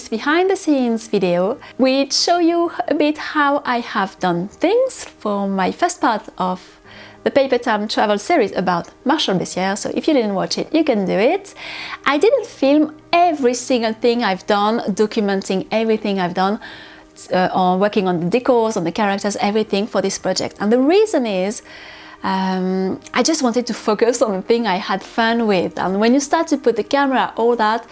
this behind the scenes video, which show you a bit how I have done things for my first part of the Paper Time travel series about Marshall Bessières. So if you didn't watch it, you can do it. I didn't film every single thing I've done, documenting everything I've done, on working on the decors, on the characters, everything for this project. And the reason is, I just wanted to focus on the thing I had fun with. And when you start to put the camera, all that,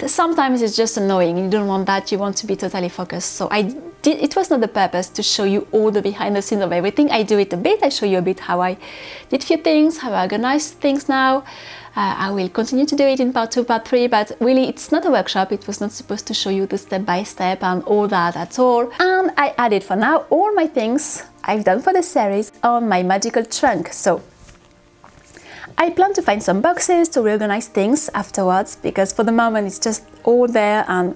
sometimes it's just annoying. You don't want that, you want to be totally focused. So it was not the purpose to show you all the behind the scenes of everything. I do it a bit, I show you a bit how I did few things, how I organize things now. I will continue to do it in part 2, part 3, but really it's not a workshop. It was not supposed to show you the step by step and all that at all. And I added for now all my things I've done for the series on my magical trunk. So I plan to find some boxes to reorganize things afterwards, because for the moment it's just all there, and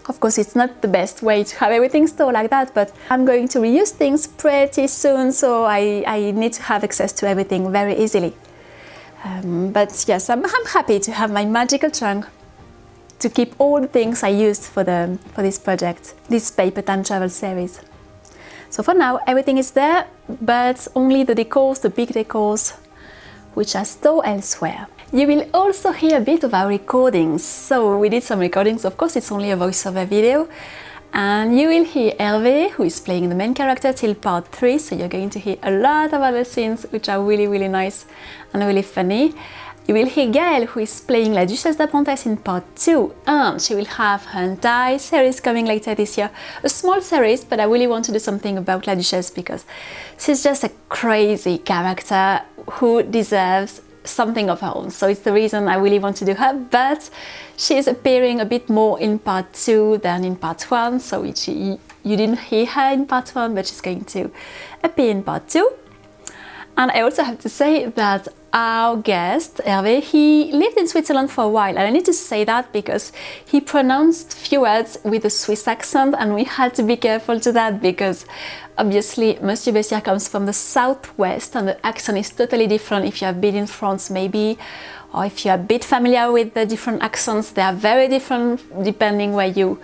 of course it's not the best way to have everything stored like that, but I'm going to reuse things pretty soon, so I need to have access to everything very easily. But yes, I'm happy to have my magical trunk to keep all the things I used for this project, this Paper Time travel series. So for now everything is there, but only the decors, the big decors, which are stored elsewhere. You will also hear a bit of our recordings. So we did some recordings, of course it's only a voiceover video, and you will hear Hervé, who is playing the main character, till part 3, so you're going to hear a lot of other scenes which are really, really nice and really funny. You will hear Gaëlle, who is playing La Duchesse d'Apprentesse in part 2, and she will have her entire series coming later this year. A small series, but I really want to do something about La Duchesse because she's just a crazy character who deserves something of her own. So it's the reason I really want to do her, but she's appearing a bit more in part 2 than in part 1, so you didn't hear her in part 1, but she's going to appear in part 2. And I also have to say that our guest, Hervé, he lived in Switzerland for a while, and I need to say that because he pronounced few words with a Swiss accent, and we had to be careful to that because obviously Monsieur Bessières comes from the southwest and the accent is totally different. If you have been in France maybe, or if you're a bit familiar with the different accents, they are very different depending where you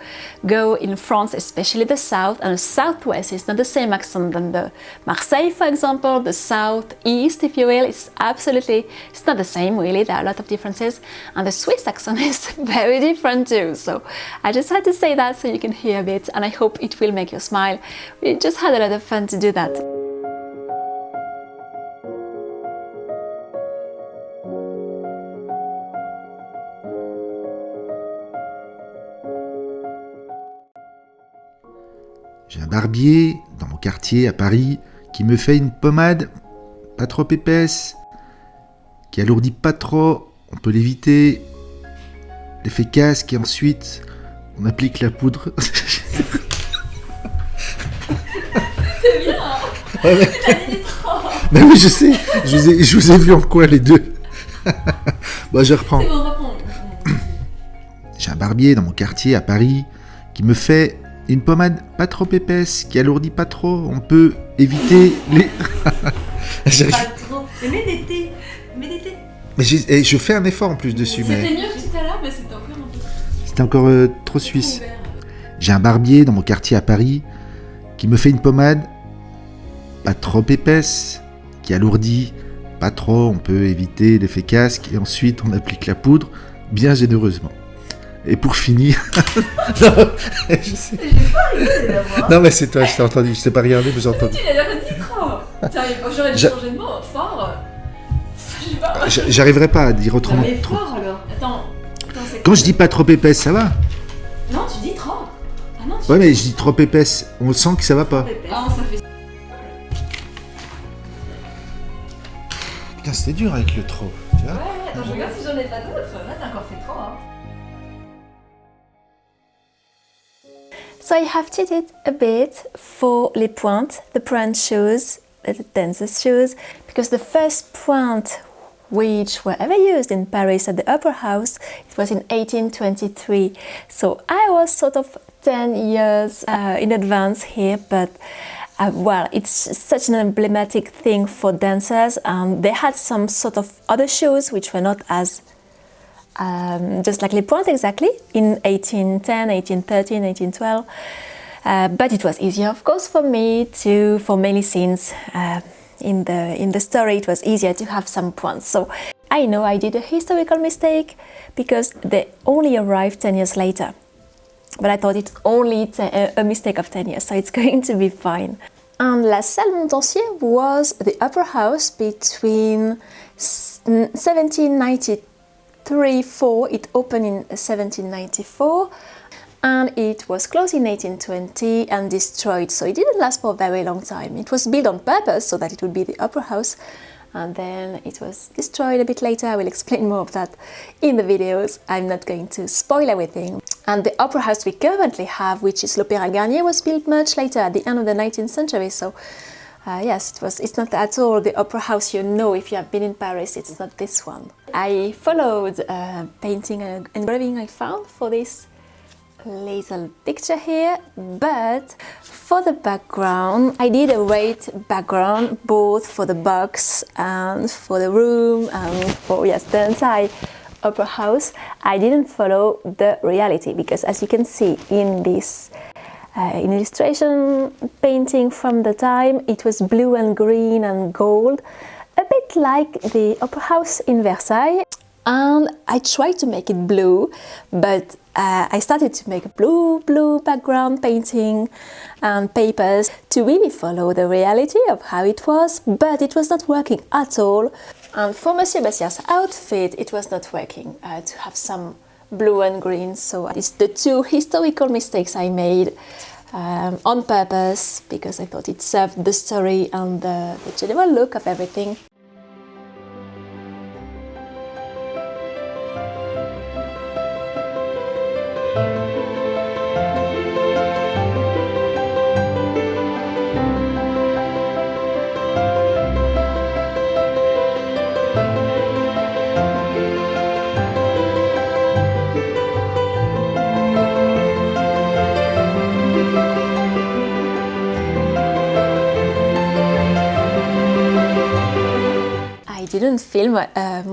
go in France, especially the south, and the southwest is not the same accent than the Marseille, for example, the southeast, if you will. It's not the same really, there are a lot of differences, and the Swiss accent is very different too. So I just had to say that so you can hear a bit, and I hope it will make you smile. We just had a lot of fun to do that. J'ai un barbier dans mon quartier à Paris qui me fait une pommade pas trop épaisse, qui alourdit pas trop, on peut l'éviter, l'effet casque et ensuite on applique la poudre. C'est bien hein. Ouais, mais oui, je sais, je vous ai vu en quoi les deux. Bon, je reprends. C'est bon, reprends. J'ai un barbier dans mon quartier à Paris qui me fait une pommade pas trop épaisse, qui alourdit pas trop, on peut éviter les... Pas trop. Mais mets d'été. Mais je fais un effort en plus dessus, mais... C'était mieux que tout à l'heure, mais c'était encore un peu... C'était encore trop suisse. J'ai un barbier dans mon quartier à Paris qui me fait une pommade pas trop épaisse, qui alourdit pas trop, on peut éviter l'effet casque, et ensuite on applique la poudre bien généreusement. Et pour finir... non, je sais. J'ai pas arrêté d'avoir. Non mais c'est toi, je t'ai entendu, je t'ai pas regardé, mais j'ai entendu. Tu l'as dit trop. J'aurais dû changer de mot, fort. Je sais pas. J'arriverai pas à dire autrement. Mais Trop. fort alors. Attends, c'est Quand je dis pas trop épaisse, ça va. Non, tu dis trop. Ah non, Ouais mais je dis trop épaisse, on sent que ça va pas. Ah, ça fait... Putain, c'était dur avec le trop, tu vois. Ouais, attends, je regarde si j'en ai pas d'autres. Là, t'as encore fait trop, hein. So I have cheated a bit for les pointes, the pointe shoes, the dancer's shoes, because the first pointe which were ever used in Paris at the Opera House, it was in 1823. So I was sort of 10 years in advance here, but well, it's such an emblematic thing for dancers. They had some sort of other shoes which were not as just like Les Pointes exactly, in 1810, 1813, 1812. But it was easier, of course, for me to, for many scenes in the story, it was easier to have some points. So I know I did a historical mistake because they only arrived 10 years later. But I thought it's only a mistake of 10 years, so it's going to be fine. And La Salle Montansier was the upper house between 1793-4, it opened in 1794, and it was closed in 1820 and destroyed, so it didn't last for a very long time. It was built on purpose so that it would be the upper house, and then it was destroyed a bit later. I will explain more of that in the videos. I'm not going to spoil everything. And the opera house we currently have, which is l'Opéra Garnier, was built much later, at the end of the 19th century. So yes, it's not at all the opera house you know if you have been in Paris. It's not this one. I followed painting and engraving I found for this little picture here, but for the background I did a white background both for the box and for the room and for, yes, the entire opera house. I didn't follow the reality because, as you can see in this illustration painting from the time, it was blue and green and gold, a bit like the opera house in Versailles. And I tried to make it blue, but I started to make a blue background painting and papers to really follow the reality of how it was, but it was not working at all. And for Monsieur Bessieres' outfit, it was not working to have some blue and green. So it's the two historical mistakes I made on purpose because I thought it served the story and the general look of everything. I didn't film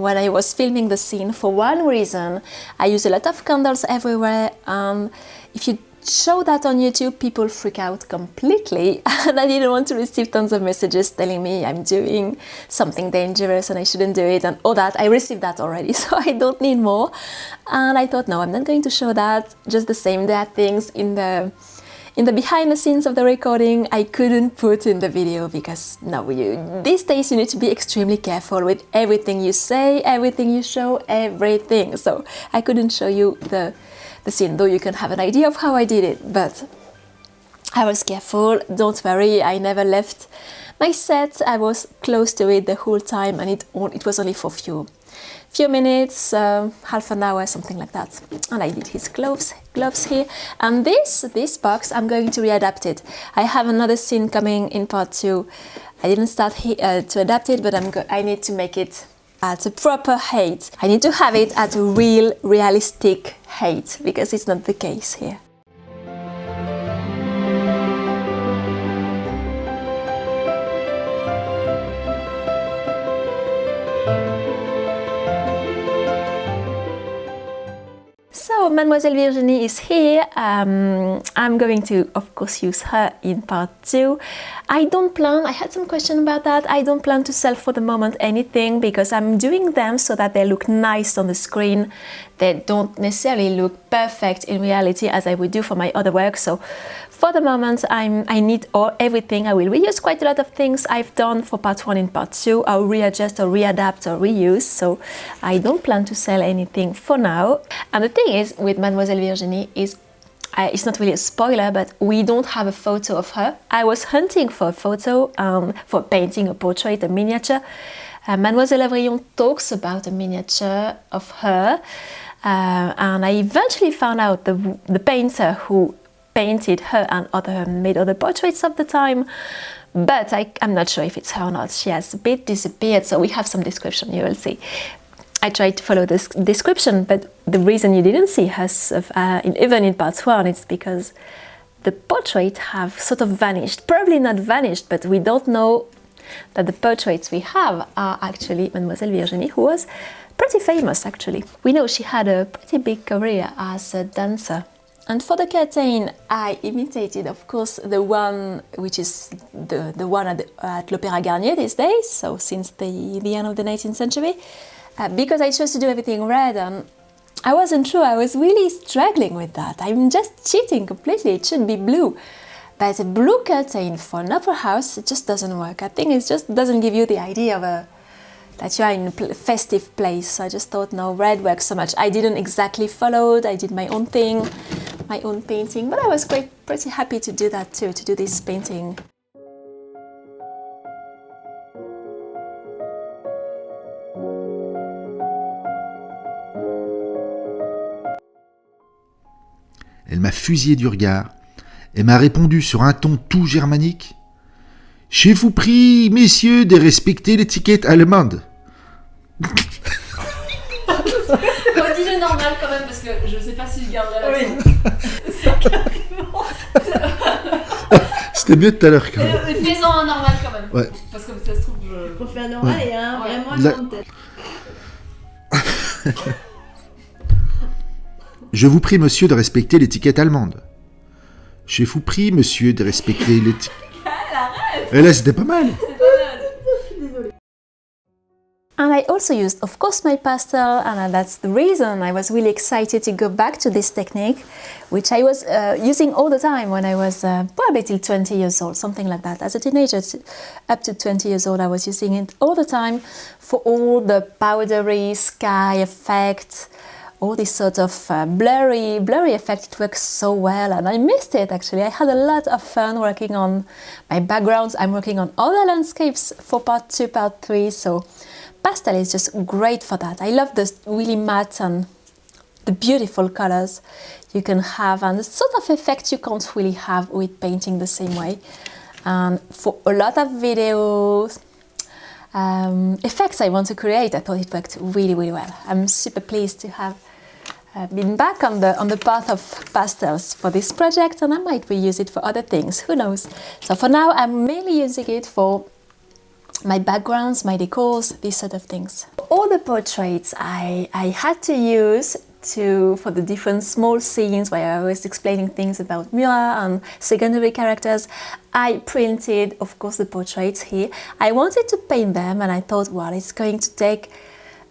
when I was filming the scene for one reason. I use a lot of candles everywhere, and if you show that on YouTube, people freak out completely, and I didn't want to receive tons of messages telling me I'm doing something dangerous and I shouldn't do it and all that. I received that already, so I don't need more. And I thought, no, I'm not going to show that. Just the same, there are things in the behind the scenes of the recording I couldn't put in the video because these days you need to be extremely careful with everything you say, everything you show, everything. So I couldn't show you the scene, though you can have an idea of how I did it, but I was careful. Don't worry, I never left my set. I was close to it the whole time, and it was only for few minutes, half an hour, something like that. And I did his gloves here. And this box, I'm going to readapt it. I have another scene coming in part 2. I didn't start to adapt it, but I need to make it at a proper height. I need to have it at a real, realistic height, because it's not the case here. So Mademoiselle Virginie is here. I'm going to, of course, use her in part 2. I had some question about that. I don't plan to sell for the moment anything because I'm doing them so that they look nice on the screen. They don't necessarily look perfect in reality as I would do for my other work. So for the moment, I need everything. I will reuse quite a lot of things I've done for part 1 and part 2. I'll readjust or readapt or reuse. So I don't plan to sell anything for now. And the thing is with Mademoiselle Virginie is, it's not really a spoiler, but we don't have a photo of her. I was hunting for a photo for painting a portrait, a miniature. Mademoiselle Avrillon talks about a miniature of her. And I eventually found out the painter who painted her and made other portraits of the time, but I'm not sure if it's her or not. She has a bit disappeared, so we have some description, you will see. I tried to follow this description, but the reason you didn't see us, even in part 1, is because the portraits have sort of vanished. Probably not vanished, but we don't know that the portraits we have are actually Mademoiselle Virginie, who was pretty famous actually. We know she had a pretty big career as a dancer. And for the curtain, I imitated, of course, the one which is the one at l'Opéra Garnier these days, so since the end of the 19th century, because I chose to do everything red, and I wasn't sure, I was really struggling with that. I'm just cheating completely, it should be blue. But a blue curtain for an opera house, it just doesn't work. I think it just doesn't give you the idea of that you are in a festive place. I just thought, no, red works so much. I didn't exactly follow it, I did my own thing, my own painting, but I was pretty happy to do that too, to do this painting. Elle m'a fusillé du regard et m'a répondu sur un ton tout germanique. « Je vous prie, messieurs, de respecter l'étiquette allemande. » Redis-le normal quand même, parce que je sais pas si je garderai la Oui. C'était mieux tout à l'heure quand même. Fais-en un normal quand même. Ouais. Parce que ça se trouve, On fait un normal Ouais. et un vraiment La- grande tête. Je vous prie, monsieur, de respecter l'étiquette allemande. Je vous prie, monsieur, de respecter l'étiquette... Et là, c'était pas mal. And I also used, of course, my pastel, and that's the reason I was really excited to go back to this technique, which I was using all the time when I was probably till 20 years old, something like that. As a teenager, up to 20 years old, I was using it all the time for all the powdery sky effect, all this sort of blurry effect. It works so well, and I missed it actually. I had a lot of fun working on my backgrounds. I'm working on other landscapes for part 2, part 3, so pastel is just great for that. I love the really matte and the beautiful colors you can have, and the sort of effect you can't really have with painting the same way. And for a lot of videos, effects I want to create, I thought it worked really, really well. I'm super pleased to have been back on the path of pastels for this project, and I might reuse it for other things, who knows. So for now, I'm mainly using it for my backgrounds, my decors, these sort of things. All the portraits I had to use for the different small scenes where I was explaining things about Murat and secondary characters, I printed, of course, the portraits here. I wanted to paint them, and I thought, well, it's going to take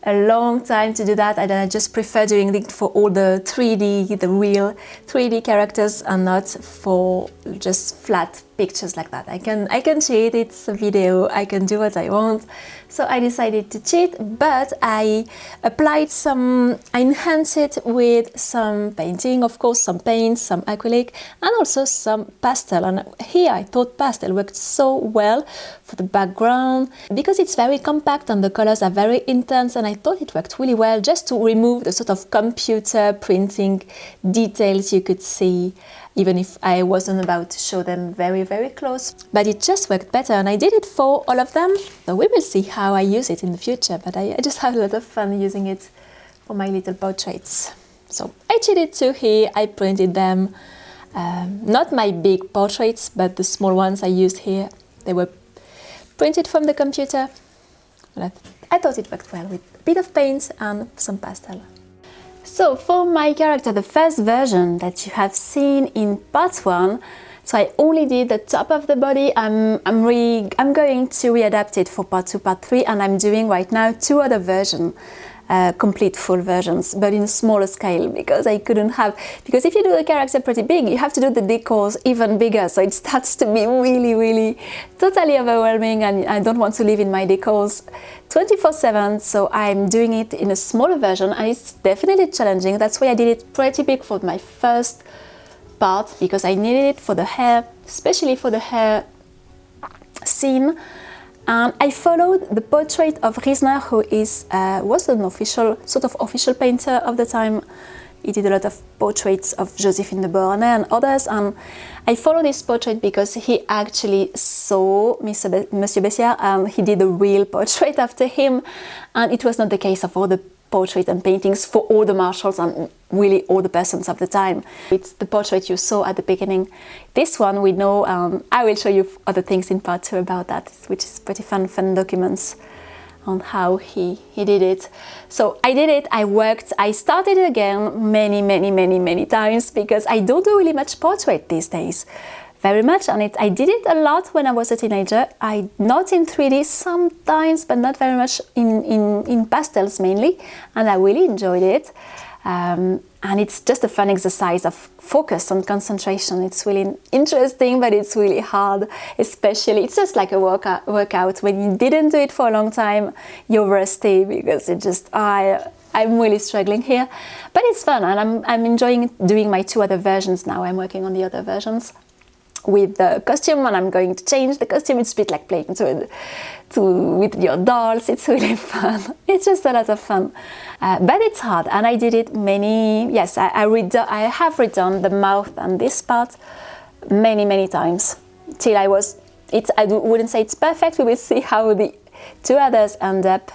a long time to do that, and I just prefer doing it for all the 3D, the real 3D characters, and not for just flat pictures like that. I can cheat, it's a video, I can do what I want. So I decided to cheat, but I enhanced it with some painting, of course, some paints, some acrylic, and also some pastel. And here I thought pastel worked so well for the background because it's very compact and the colors are very intense, and I thought it worked really well just to remove the sort of computer printing details you could see, even if I wasn't about to show them very, very close. But it just worked better, and I did it for all of them. So we will see how I use it in the future, but I just had a lot of fun using it for my little portraits. So I cheated too here, I printed them. Not my big portraits, but the small ones I used here. They were printed from the computer. But I thought it worked well with a bit of paint and some pastel. So for my character, the first version that you have seen in part 1, so I only did the top of the body. I'm going to readapt it for part 2, part 3, and I'm doing right now 2 other versions, complete full versions, but in a smaller scale, because because if you do the character pretty big, you have to do the decors even bigger, so it starts to be really, really totally overwhelming, and I don't want to live in my decors 24/7, so I'm doing it in a smaller version, and it's definitely challenging. That's why I did it pretty big for my first part, because I needed it for the hair, especially for the hair scene. And I followed the portrait of Riesner, who was an official painter of the time. He did a lot of portraits of Joséphine de Beauharnais and others, and I followed this portrait because he actually saw Monsieur Bessières and he did a real portrait after him, and it was not the case of all the portraits and paintings for all the marshals and really all the persons of the time. It's the portrait you saw at the beginning. This one we know, I will show you other things in part 2 about that, which is pretty fun documents on how he did it. So I did it, I worked, I started again many times because I don't do really much portrait these days. Very much, and I did it a lot when I was a teenager. Not in 3D sometimes, but not very much in pastels mainly, and I really enjoyed it. And it's just a fun exercise of focus and concentration. It's really interesting, but it's really hard, especially, it's just like a workout. When you didn't do it for a long time, you're rusty because it just, I'm really struggling here. But it's fun, and I'm enjoying doing my 2 other versions now. I'm working on the other versions with the costume, and I'm going to change the costume. It's a bit like playing with your dolls. It's really fun. It's just a lot of fun, but it's hard, and I did it yes, I have redone the mouth and this part many times till I wouldn't say it's perfect. We will see how the 2 others end up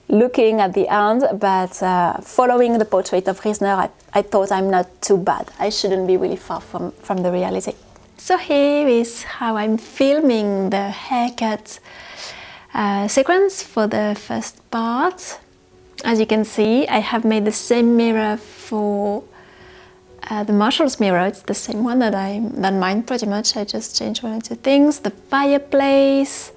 looking at the end, but following the portrait of Riesner, I thought I'm not too bad. I shouldn't be really far from the reality. So here is how I'm filming the haircut sequence for the first part. As you can see, I have made the same mirror for the Marshall's mirror. It's the same one than mine pretty much. I just changed 1 or 2 things. The fireplace.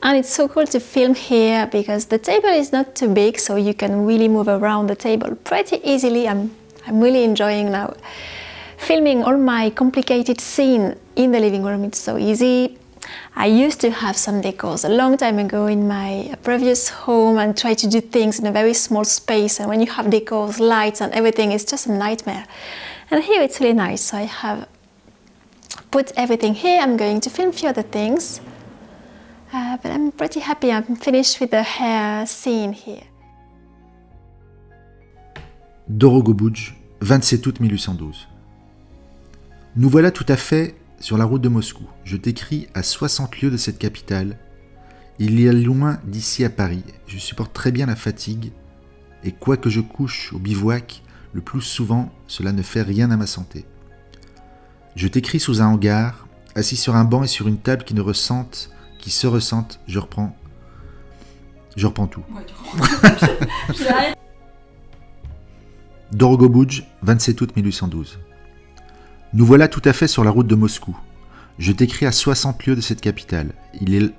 And it's so cool to film here because the table is not too big, so you can really move around the table pretty easily. I'm really enjoying now filming all my complicated scene in the living room. It's so easy. I used to have some decors a long time ago in my previous home and try to do things in a very small space, and when you have decors, lights and everything, it's just a nightmare. And here it's really nice, so I have put everything here. I'm going to film a few other things, but I'm pretty happy. I'm finished with the hair scene here. Dorogobouj, 27 août 1812. Nous voilà tout à fait sur la route de Moscou. Je t'écris à 60 lieues de cette capitale. Il y a loin d'ici à Paris. Je supporte très bien la fatigue, et quoique je couche au bivouac, le plus souvent, cela ne fait rien à ma santé. Je t'écris sous un hangar, assis sur un banc et sur une table qui se ressentent. Je reprends tout. Ouais, Dorogobouj, 27 août 1812. Nous voilà tout à fait sur la route de Moscou. Je t'écris à 60 lieues de cette capitale. Il est...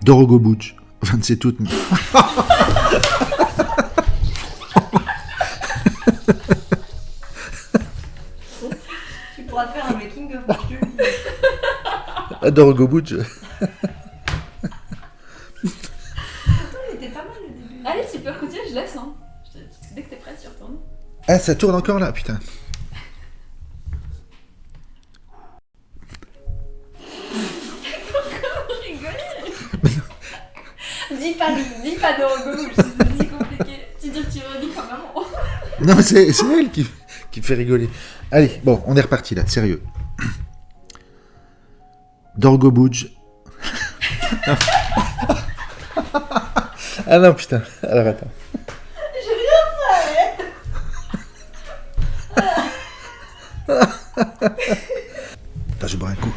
Dorogobouj, 27 août... Tu pourras faire un making of moi, je te le dis. À Dorogobouj. Il était pas mal le début. Allez, tu peux continuer, je laisse. Hein. Dès que t'es prête, tu retournes. Ah, ça tourne encore là, putain. Dis pas Dorogobouj, c'est si compliqué. Tu dis que tu redis comme maman. Non, mais c'est elle qui me fait rigoler. Allez, bon, on est reparti là, sérieux. Dorogobouj. Ah non, putain. Alors attends. J'ai rien fait. Attends, je bois un coup.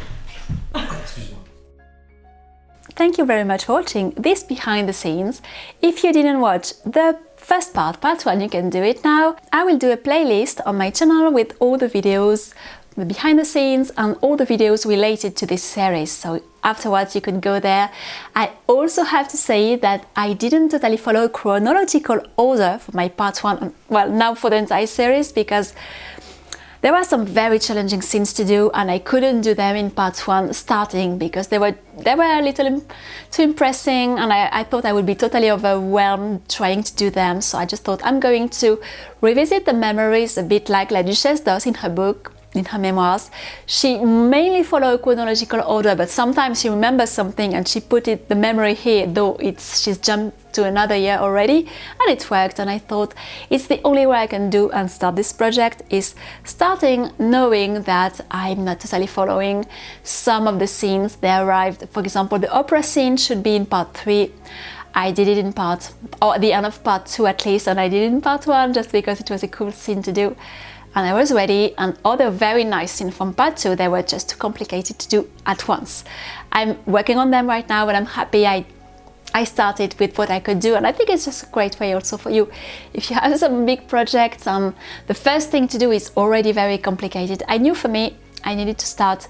Thank you very much for watching this behind the scenes. If you didn't watch the first part 1, you can do it now. I will do a playlist on my channel with all the videos, the behind the scenes and all the videos related to this series. So afterwards you can go there. I also have to say that I didn't totally follow a chronological order for my part 1, well, now for the entire series, because there were some very challenging scenes to do and I couldn't do them in part 1 starting because they were a little too impressing, and I thought I would be totally overwhelmed trying to do them. So I just thought I'm going to revisit the memories a bit like La Duchesse does in her book, in her memoirs. She mainly follows a chronological order, but sometimes she remembers something and she put the memory here, though she's jumped to another year already, and it worked. And I thought it's the only way I can do and start this project, is starting knowing that I'm not totally following some of the scenes. They arrived, for example, the opera scene should be in part 3. I did it in at the end of part 2 at least, and I did it in part 1 just because it was a cool scene to do. And I was ready, and other very nice scenes from part 2, they were just too complicated to do at once. I'm working on them right now, but I'm happy I I started with what I could do, and I think it's just a great way also for you. If you have some big projects, the first thing to do is already very complicated. I knew for me, I needed to start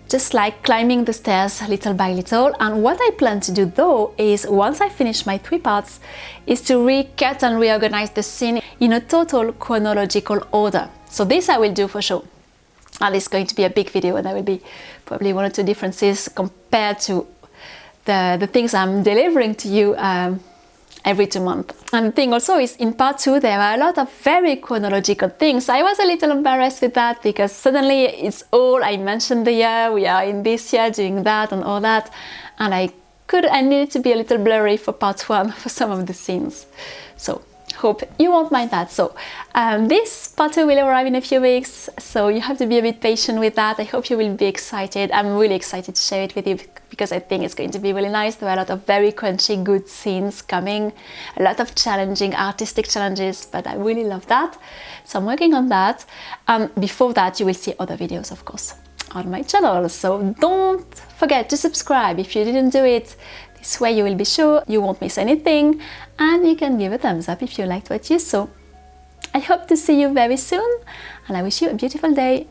just like climbing the stairs little by little. And what I plan to do though is, once I finish my 3 parts, is to recut and reorganize the scene in a total chronological order. So this I will do for sure. And it's going to be a big video, and there will be probably 1 or 2 differences compared to the things I'm delivering to you every 2 months. And the thing also is, in part 2 there are a lot of very chronological things. I was a little embarrassed with that, because suddenly it's all, I mentioned the year, we are in this year doing that and all that, and I needed to be a little blurry for part 1 for some of the scenes. So hope you won't mind that. So this part 2 will arrive in a few weeks, so you have to be a bit patient with that. I hope you will be excited. I'm really excited to share it with you, because I think it's going to be really nice. There are a lot of very crunchy, good scenes coming, a lot of challenging artistic challenges, but I really love that. So I'm working on that. Before that, you will see other videos, of course, on my channel. So don't forget to subscribe if you didn't do it. This way you will be sure you won't miss anything, and you can give a thumbs up if you liked what you saw. I hope to see you very soon, and I wish you a beautiful day.